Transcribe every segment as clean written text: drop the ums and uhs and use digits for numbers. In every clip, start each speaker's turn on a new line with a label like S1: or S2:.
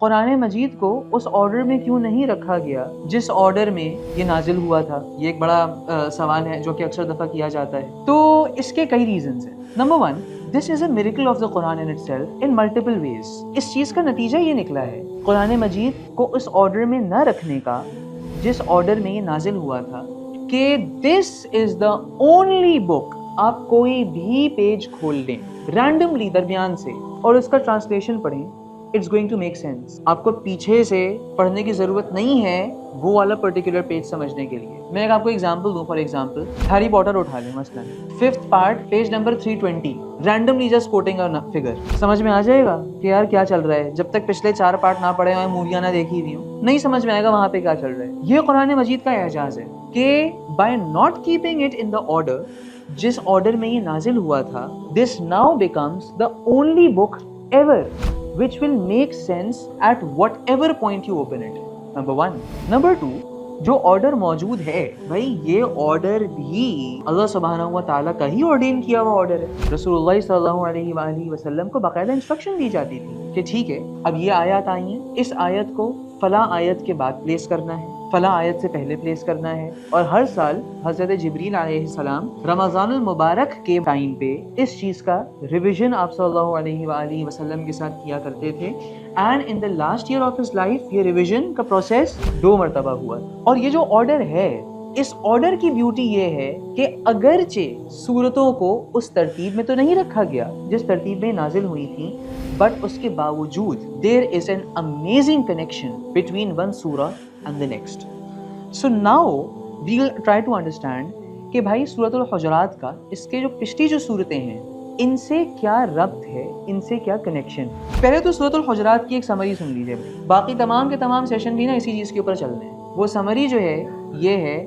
S1: قرآن مجید کو اس آرڈر میں کیوں نہیں رکھا گیا جس آرڈر میں یہ نازل ہوا تھا؟ یہ ایک بڑا سوال ہے جو کہ اکثر دفعہ کیا جاتا ہے. تو اس کے کئی ریزنز ہیں. Number 1, This is a miracle of the Quran in itself in multiple ways. اس چیز کا نتیجہ یہ نکلا ہے قرآن مجید کو اس آرڈر میں نہ رکھنے کا جس آرڈر میں یہ نازل ہوا تھا کہ this is the only book. آپ کوئی بھی پیج کھول لیں رینڈملی درمیان سے اور اس کا ٹرانسلیشن پڑھیں, it's going to make sense. آپ کو پیچھے سے پڑھنے کی ضرورت نہیں ہے وہ والا پرٹیکولر پیج سمجھنے کے لیے. میں ایک آپ کو ایگزامپل دوں. فار ایگزامپل ہیری پوٹر اٹھا لیں مثلا 5th part page number 320, randomly just quoting a figure. سمجھ میں آ جائے گا کہ یار کیا چل رہا ہے جب تک پچھلے 4 پارٹ نہ پڑھے ہوئے, موویاں نہ دیکھی ہوئی ہوں, نہیں سمجھ میں آئے گا وہاں پہ کیا چل رہا ہے. یہ قرآن مجید کا اعجاز ہے کہ by not keeping it in the order جس آرڈر میں یہ نازل ہوا تھا, this now becomes the only book ever which will make sense at whatever point you open it. Number 1. Number 2, جو آرڈر موجود ہے بھائی یہ آرڈر بھی اللہ سبحانہ و تعالیٰ کا ہی آرڈین کیا ہوا آرڈر ہے. رسول اللہ صلی اللہ علیہ وآلہ وسلم کو باقاعدہ انسٹرکشن دی جاتی تھی کہ ٹھیک ہے اب یہ آیات آئی ہیں, اس آیت کو فلاں آیت کے بعد پلیس کرنا ہے, فلاں آیت سے پہلے پلیس کرنا ہے. اور ہر سال حضرت جبریل علیہ السلام رمضان المبارک کے ٹائم پہ اس چیز کا ریویژن آپ صلی اللہ علیہ وآلہ وسلم کے ساتھ کیا کرتے تھے. And in the last year of his life یہ ریویژن کا پروسیس 2 مرتبہ ہوا. اور یہ جو آرڈر ہے, اس آرڈر کی بیوٹی یہ ہے کہ اگرچہ سورتوں کو اس ترتیب میں تو نہیں رکھا گیا جس ترتیب میں نازل ہوئی تھی, بٹ اس کے باوجود there is an amazing connection between one surah and the next. So now we will try to understand کہ بھائی سورۃ الحجرات کا اس کے جو پچھلی جو صورتیں ہیں ان سے کیا ربط ہے, ان سے کیا کنیکشن. پہلے تو سورۃ الحجرات کی ایک سمری سن لیجیے, باقی تمام کے تمام سیشن بھی نا اسی چیز کے اوپر چل رہے ہیں. وہ سمری جو ہے یہ ہے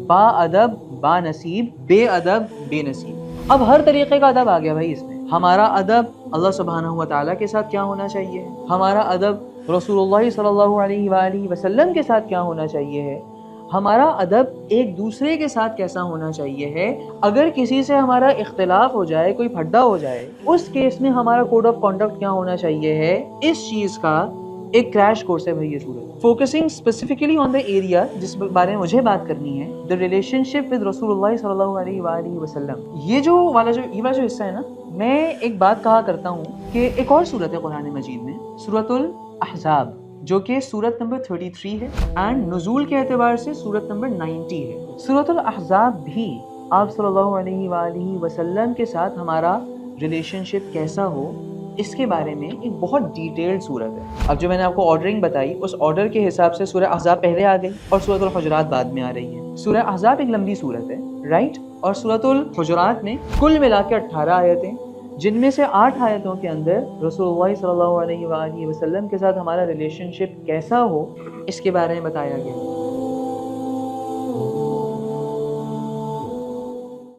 S1: با ادب با نصیب, بے ادب بے نصیب. اب ہر طریقے کا ادب آ گیا بھائی اس میں. ہمارا ادب اللہ سبحانہ و تعالیٰ کے ساتھ کیا ہونا چاہیے, ہمارا ادب رسول اللہ صلی اللہ علیہ وآلہ وسلم کے ساتھ کیا ہونا چاہیے ہے, ہمارا ادب ایک دوسرے کے ساتھ کیسا ہونا چاہیے ہے. اگر کسی سے ہمارا اختلاف ہو جائے, کوئی پھڈا ہو جائے, اس کیس میں ہمارا کوڈ آف کانڈکٹ کیا ہونا چاہیے ہے, اس چیز کا ایک کریش کورس ہے بھائی یہ سورت. Focusing specifically on the area جس بارے میں مجھے بات کرنی ہے, دا ریلیشن شپ ود رسول اللہ صلی اللہ علیہ وآلہ وسلم. یہ والا جو حصہ ہے نا, میں ایک بات کہا کرتا ہوں کہ ایک اور سورت ہے قرآن مجید میں, سورۃ الاحزاب, جو کہ سورت نمبر 33 ہے اینڈ نزول کے اعتبار سے سورت نمبر 90 ہے. سورت الاحزاب بھی آپ صلی اللہ علیہ وآلہ وسلم کے ساتھ ہمارا ریلیشن شپ کیسا ہو اس کے بارے میں ایک بہت ڈیٹیلڈ صورت ہے. اب جو میں نے آپ کو آرڈرنگ بتائی اس آرڈر کے حساب سے سورہ احزاب پہلے آ گئی اور سورۃ الحجرات بعد میں آ رہی ہے. سورہ احزاب ایک لمبی صورت ہے رائٹ, اور سورۃ الحجرات میں کل ملا کے 18 آیتیں, جن میں سے 8 آیتوں کے اندر رسول اللہ صلی اللہ علیہ وآلہ وسلم کے ساتھ ہمارا ریلیشن شپ کیسا ہو اس کے بارے میں بتایا گیا.